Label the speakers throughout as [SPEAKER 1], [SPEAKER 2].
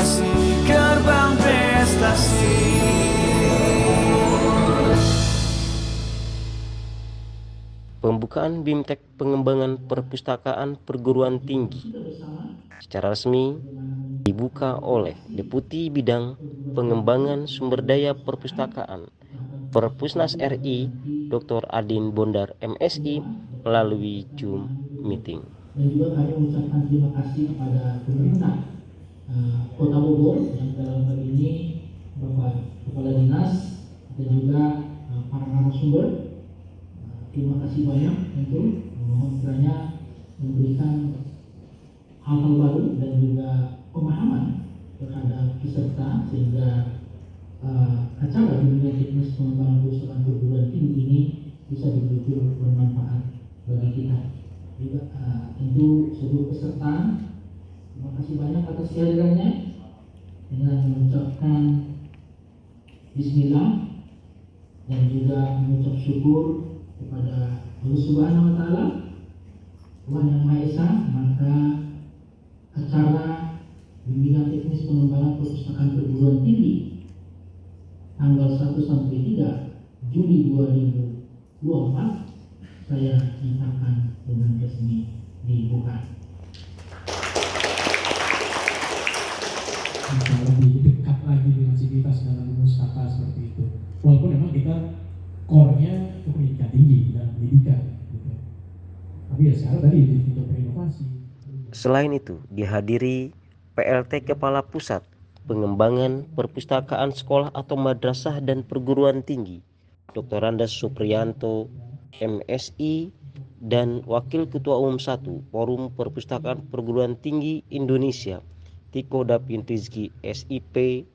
[SPEAKER 1] inovasi, gerbang prestasi.
[SPEAKER 2] Pembukaan BIMTEK pengembangan perpustakaan perguruan tinggi secara resmi dibuka oleh Deputi Bidang Pengembangan Sumber Daya Perpustakaan Perpusnas RI Dr. Adin Bondar MSI melalui Zoom meeting.
[SPEAKER 3] Dan juga kami mengucapkan terima kasih kepada pemerintah Kota Bogor yang dalam hal ini Bapak Kepala Dinas dan juga para narasumber. Terima kasih banyak tentu, mohon kiranya memberikan hal-hal baru dan juga pemahaman terhadap peserta sehingga acara dunia teknis pengembangan perpustakaan perguruan tinggi ini bisa betul-betul bermanfaat bagi kita. Juga tentu seluruh peserta, terima kasih banyak atas kehadirannya. Dengan mengucapkan Bismillah dan juga mengucap syukur kepada Allah Subhanahu wa Ta'ala, Tuhan Yang Maha Esa, maka acara bimbingan teknis pengembangan perpustakaan perguruan tinggi tanggal 1 sampai 3 Juli 2024 saya nyatakan dengan resmi dibuka.
[SPEAKER 4] Lebih dekat lagi dengan sivitas dalam pustaka seperti itu. Walaupun memang kita core-nya ke pendidikan tinggi dan pendidikan, gitu. Tapi ya sekarang tadi untuk berinovasi.
[SPEAKER 2] Selain itu, dihadiri PLT Kepala Pusat Pengembangan Perpustakaan Sekolah atau Madrasah dan Perguruan Tinggi, Dr. Andas Supriyanto, MSI, dan Wakil Ketua Umum 1 Forum Perpustakaan Perguruan Tinggi Indonesia, Tiko Dapin Rizki, SIP,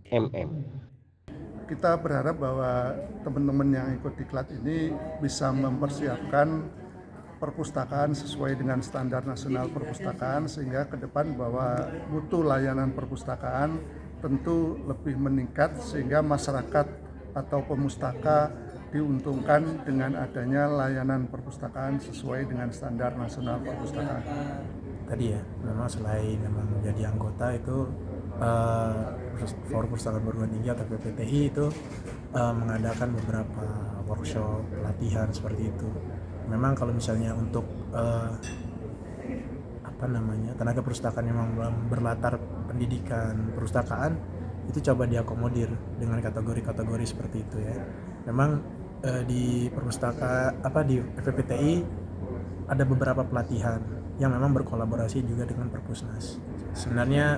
[SPEAKER 2] MM.
[SPEAKER 5] Kita berharap bahwa teman-teman yang ikut diklat ini bisa mempersiapkan perpustakaan sesuai dengan standar nasional perpustakaan, sehingga ke depan bahwa mutu layanan perpustakaan tentu lebih meningkat sehingga masyarakat atau pemustaka diuntungkan dengan adanya layanan perpustakaan sesuai dengan standar nasional perpustakaan.
[SPEAKER 6] Tadi ya, memang selain memang menjadi anggota itu Forum Perpustakaan Perguruan Tinggi atau PPTI itu mengadakan beberapa workshop, pelatihan seperti itu. Memang kalau misalnya untuk tenaga perpustakaan yang memang berlatar pendidikan perpustakaan itu coba diakomodir dengan kategori-kategori seperti itu ya. Memang di di PPTI ada beberapa pelatihan yang memang berkolaborasi juga dengan Perpusnas. Sebenarnya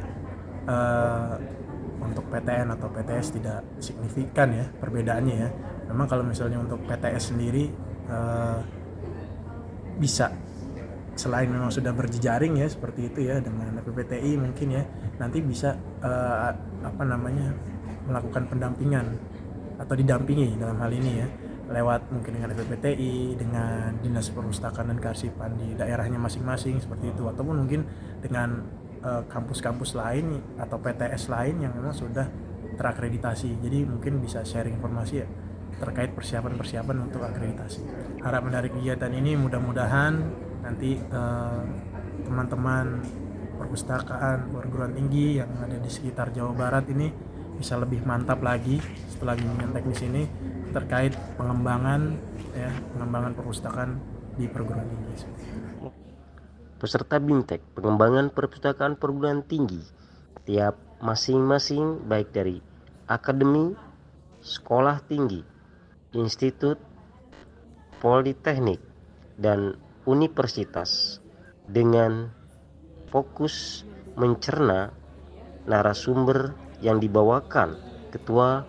[SPEAKER 6] untuk PTN atau PTS tidak signifikan ya perbedaannya ya. Memang kalau misalnya untuk PTS sendiri bisa selain memang sudah berjejaring ya seperti itu ya dengan PPTI mungkin ya nanti bisa melakukan pendampingan atau didampingi dalam hal ini ya lewat mungkin dengan PPTI, dengan Dinas Perpustakaan dan Kearsipan di daerahnya masing-masing seperti itu, ataupun mungkin dengan kampus-kampus lain atau PTS lain yang memang sudah terakreditasi. Jadi mungkin bisa sharing informasi ya terkait persiapan-persiapan untuk akreditasi. Harapan dari kegiatan ini mudah-mudahan nanti teman-teman perpustakaan perguruan tinggi yang ada di sekitar Jawa Barat ini bisa lebih mantap lagi setelah bimbingan teknis ini terkait pengembangan perpustakaan di perguruan tinggi.
[SPEAKER 2] Peserta BIMTEK pengembangan perpustakaan perguruan tinggi tiap masing-masing baik dari akademi, sekolah tinggi, institut, politeknik, dan universitas dengan fokus mencerna narasumber yang dibawakan Ketua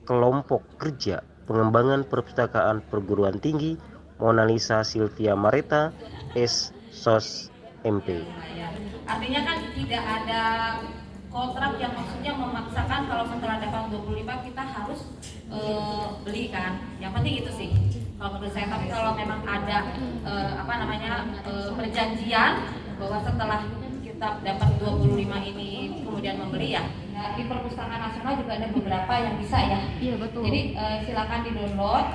[SPEAKER 2] Kelompok Kerja Pengembangan Perpustakaan Perguruan Tinggi Monalisa Silvia Mareta, SOS MP.
[SPEAKER 7] Artinya kan tidak ada kontrak yang maksudnya memaksakan kalau setelah tahun 25 kita harus beli kan. Yang penting itu sih kalau menurut saya. Tapi kalau memang ada perjanjian bahwa setelah kita dapat 25 ini kemudian membeli ya, di perpustakaan nasional juga ada beberapa yang bisa ya. Iya betul. Jadi silakan di download,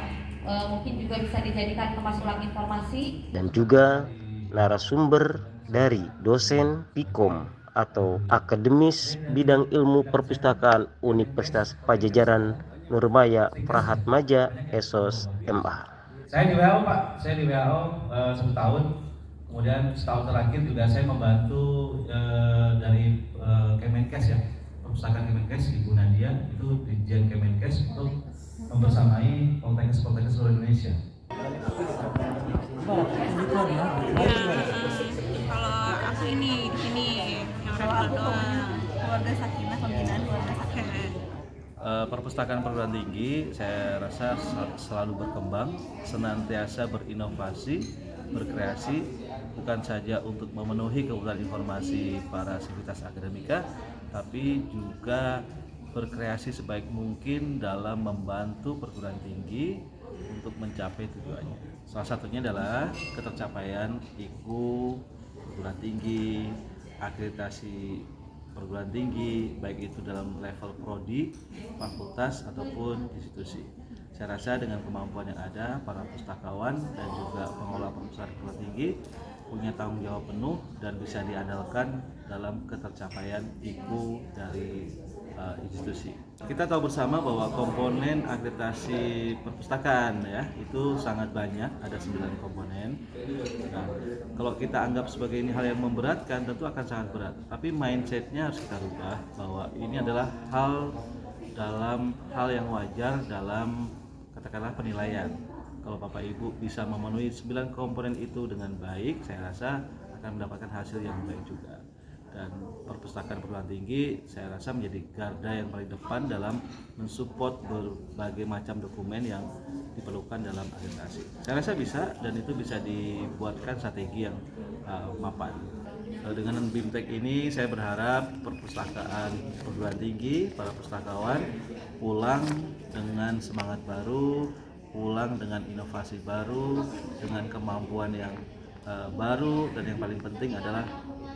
[SPEAKER 7] mungkin juga bisa dijadikan tempat ulang informasi.
[SPEAKER 2] Dan juga narasumber dari dosen Pikom atau akademis bidang ilmu perpustakaan Universitas Pajajaran Nurbaya Prahatmaja Esos MA.
[SPEAKER 8] Saya di WHO Pak, saya di WHO 10 tahun. Kemudian setahun terakhir juga saya membantu dari Kemenkes ya, perpustakaan Kemenkes Ibu Nadia itu Dirjen Kemenkes untuk membersamai poltekkes seluruh Indonesia.
[SPEAKER 9] Kalau aku ini di sini yang regular doang, keluarga Sakinah, pembinaan keluarga Sakinah.
[SPEAKER 10] Perpustakaan perguruan tinggi saya rasa selalu berkembang, senantiasa berinovasi, berkreasi, bukan saja untuk memenuhi kebutuhan informasi para sivitas akademika, tapi juga berkreasi sebaik mungkin dalam membantu perguruan tinggi untuk mencapai tujuannya. Salah satunya adalah ketercapaian IKU perguruan tinggi, akreditasi perguruan tinggi, baik itu dalam level prodi, fakultas ataupun institusi. Saya rasa dengan kemampuan yang ada, para pustakawan dan juga pengelola perpustakaan perguruan tinggi punya tanggung jawab penuh dan bisa diandalkan dalam ketercapaian IKU dari institusi. Kita tahu bersama bahwa komponen akreditasi perpustakaan ya itu sangat banyak, ada 9 komponen. Nah, kalau kita anggap sebagai ini hal yang memberatkan, tentu akan sangat berat. Tapi mindsetnya harus kita rubah bahwa ini adalah dalam hal yang wajar dalam katakanlah penilaian. Kalau Bapak Ibu bisa memenuhi 9 komponen itu dengan baik, saya rasa akan mendapatkan hasil yang baik juga. Dan perpustakaan perguruan tinggi saya rasa menjadi garda yang paling depan dalam mensupport berbagai macam dokumen yang diperlukan dalam akreditasi. Saya rasa bisa, dan itu bisa dibuatkan strategi yang mapan. Dengan BIMTEK ini saya berharap perpustakaan perguruan tinggi, para pustakawan pulang dengan semangat baru, pulang dengan inovasi baru, dengan kemampuan yang baru, dan yang paling penting adalah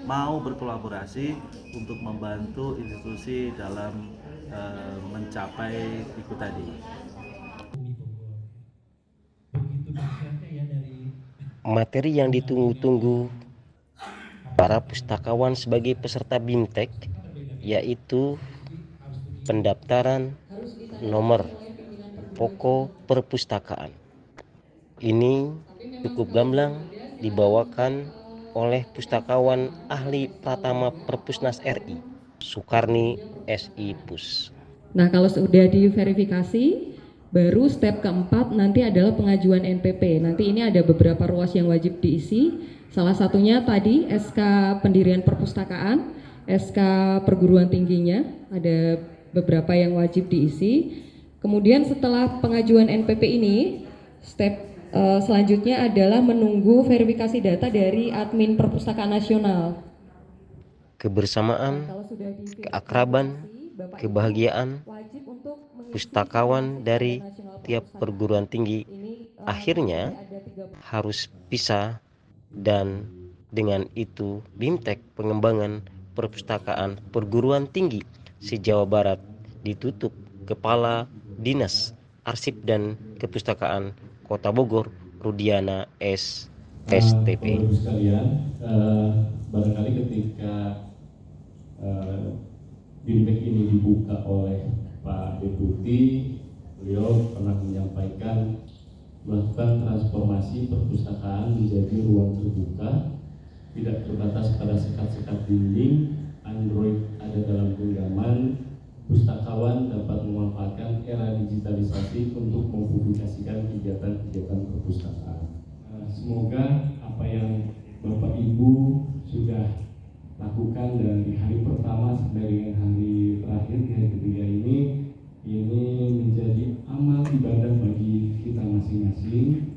[SPEAKER 10] mau berkolaborasi untuk membantu institusi dalam mencapai IKU tadi.
[SPEAKER 2] Materi yang ditunggu-tunggu para pustakawan sebagai peserta BIMTEK yaitu pendaftaran nomor pokok perpustakaan. Ini cukup gamblang dibawakan oleh pustakawan ahli Pratama Perpusnas RI, Sukarni SI Pus.
[SPEAKER 11] Nah, kalau sudah diverifikasi, baru step keempat nanti adalah pengajuan NPP. Nanti ini ada beberapa ruas yang wajib diisi. Salah satunya tadi SK pendirian perpustakaan, SK perguruan tingginya, ada beberapa yang wajib diisi. Kemudian setelah pengajuan NPP ini, step selanjutnya adalah menunggu verifikasi data dari admin Perpustakaan Nasional.
[SPEAKER 2] Kebersamaan, keakraban, kebahagiaan pustakawan dari tiap perguruan tinggi akhirnya harus pisah, dan dengan itu BIMTEK pengembangan perpustakaan perguruan tinggi se-Jawa Barat ditutup Kepala Dinas Arsip dan Kepustakaan Kota Bogor, Rudiana S. STP.
[SPEAKER 12] Bapak Ibu sekalian, barangkali ketika BIMTEK ini dibuka oleh Pak Deputi, beliau pernah menyampaikan melakukan transformasi perpustakaan menjadi ruang terbuka, tidak terbatas pada sekat-sekat dinding, Android ada dalam genggaman, pustakawan dapat memanfaatkan era digitalisasi untuk mempublikasikan kegiatan-kegiatan perpustakaan. Semoga apa yang Bapak Ibu sudah lakukan dari hari pertama sampai dengan hari terakhir, hari ketiga ini menjadi amal ibadah bagi kita masing-masing.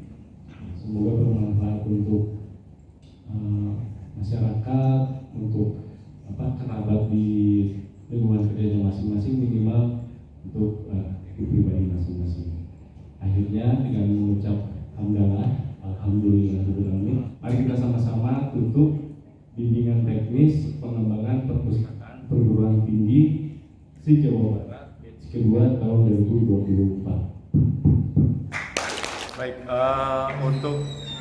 [SPEAKER 12] Semoga bermanfaat untuk masyarakat, untuk kerabat di lingkungan kerjanya masing-masing, minimal untuk pribadi masing-masing. Akhirnya dengan mengucap hamdalah, alhamdulillah, mari kita sama-sama tutup bimbingan teknis pengembangan perpustakaan perguruan tinggi se-Jawa Barat batch kedua tahun 2024.
[SPEAKER 13] Baik, untuk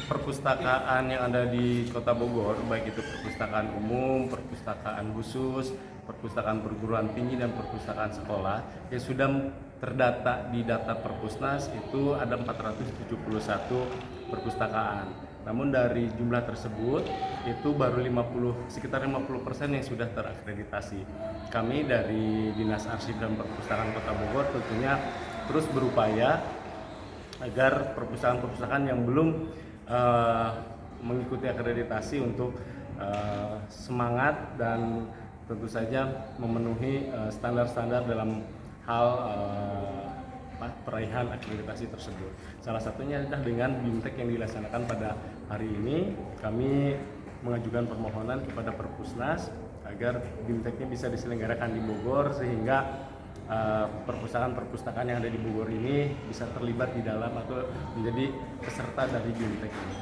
[SPEAKER 13] perpustakaan yang ada di Kota Bogor, baik itu perpustakaan umum, perpustakaan khusus, perpustakaan perguruan tinggi dan perpustakaan sekolah yang sudah terdata di data Perpusnas itu ada 471 perpustakaan. Namun dari jumlah tersebut itu baru sekitar 50% yang sudah terakreditasi. Kami dari Dinas Arsip dan Perpustakaan Kota Bogor tentunya terus berupaya agar perpustakaan-perpustakaan yang belum mengikuti akreditasi untuk semangat dan tentu saja memenuhi standar-standar dalam hal peraihan akreditasi tersebut. Salah satunya adalah dengan BIMTEK yang dilaksanakan pada hari ini. Kami mengajukan permohonan kepada Perpusnas agar BIMTEK-nya bisa diselenggarakan di Bogor sehingga perpustakaan-perpustakaan yang ada di Bogor ini bisa terlibat di dalam atau menjadi peserta dari BIMTEK ini.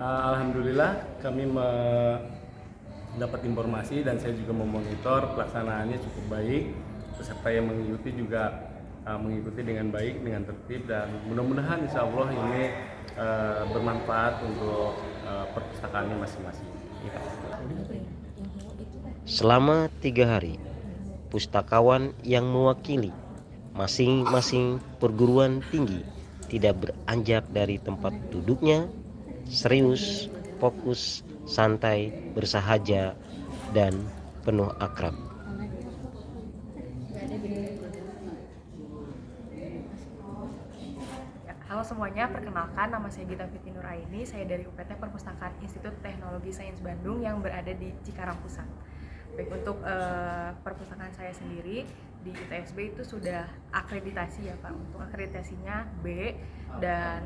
[SPEAKER 13] Alhamdulillah kami mendapat informasi dan saya juga memonitor pelaksanaannya cukup baik. Peserta yang mengikuti juga mengikuti dengan baik, dengan tertib, dan mudah-mudahan insya Allah ini bermanfaat untuk perpustakaannya masing-masing.
[SPEAKER 2] Selama 3 hari, pustakawan yang mewakili masing-masing perguruan tinggi tidak beranjak dari tempat duduknya, serius, fokus, santai, bersahaja, dan penuh akrab.
[SPEAKER 14] Halo semuanya, perkenalkan nama saya Gita Fitri Nuraini, saya dari UPT Perpustakaan Institut Teknologi Sains Bandung yang berada di Cikarang Pusat. Baik, untuk perpustakaan saya sendiri di ITSB itu sudah akreditasi ya Pak, untuk akreditasinya B, dan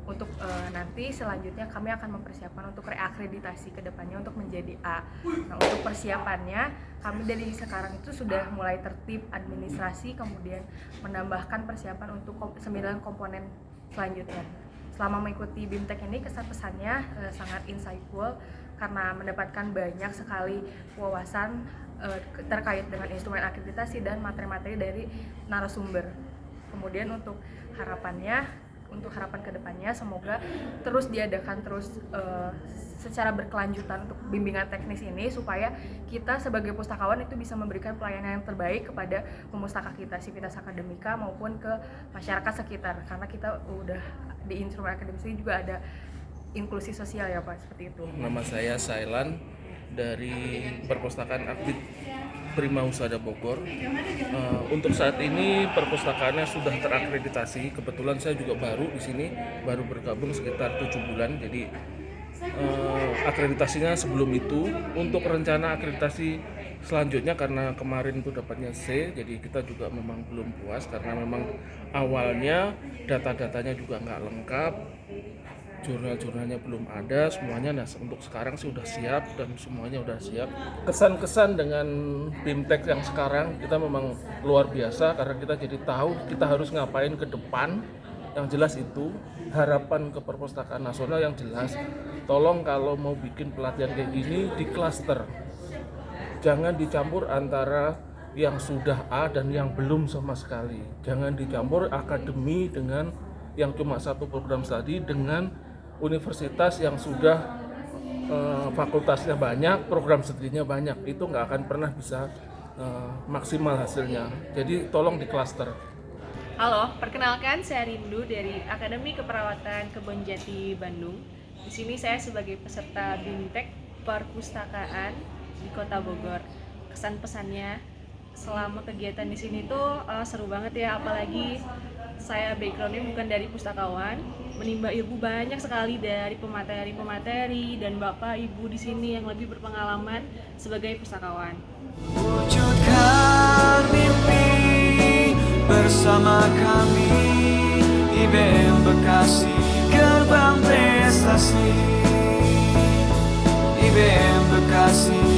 [SPEAKER 14] untuk nanti selanjutnya kami akan mempersiapkan untuk reakreditasi ke depannya untuk menjadi A. Nah, untuk persiapannya kami dari sekarang itu sudah mulai tertib administrasi, kemudian menambahkan persiapan untuk 9 komponen selanjutnya. Selama mengikuti BIMTEK ini kesan-pesannya sangat insightful karena mendapatkan banyak sekali wawasan terkait dengan instrumen akreditasi dan materi-materi dari narasumber. Kemudian untuk harapan kedepannya semoga terus diadakan secara berkelanjutan untuk bimbingan teknis ini supaya kita sebagai pustakawan itu bisa memberikan pelayanan yang terbaik kepada pemustaka kita, Sivitas Akademika maupun ke masyarakat sekitar, karena kita udah di instrumen akademisi juga ada inklusi sosial ya Pak, seperti itu.
[SPEAKER 15] Nama saya Sailan dari Perpustakaan Akbid Prima Husada Bogor. Untuk saat ini perpustakaannya sudah terakreditasi. Kebetulan saya juga baru di sini, baru bergabung sekitar 7 bulan. Jadi akreditasinya sebelum itu. Untuk rencana akreditasi selanjutnya karena kemarin itu dapatnya C, jadi kita juga memang belum puas karena memang awalnya data-datanya juga nggak lengkap. Jurnal-jurnalnya belum ada semuanya. Nah, untuk sekarang sih udah siap dan semuanya udah siap. Kesan-kesan dengan BIMTEK yang sekarang kita memang luar biasa karena kita jadi tahu kita harus ngapain ke depan. Yang jelas itu harapan ke Perpustakaan Nasional yang jelas, tolong kalau mau bikin pelatihan kayak gini di klaster, jangan dicampur antara yang sudah A dan yang belum sama sekali. Jangan dicampur akademi dengan yang cuma satu program studi dengan universitas yang sudah fakultasnya banyak, program studinya banyak. Itu nggak akan pernah bisa maksimal hasilnya. Jadi tolong di klaster.
[SPEAKER 16] Halo, perkenalkan saya Rindu dari Akademi Keperawatan Kebonjati Bandung. Di sini saya sebagai peserta BIMTEK Perpustakaan di Kota Bogor. Kesan pesannya selama kegiatan di sini tuh seru banget ya, apalagi saya backgroundnya bukan dari pustakawan, menimba ilmu banyak sekali dari pemateri-pemateri dan bapak ibu di sini yang lebih berpengalaman sebagai pustakawan.
[SPEAKER 1] Wujudkan mimpi bersama kami, IBM Bekasi, gerbang prestasi. IBM Bekasi.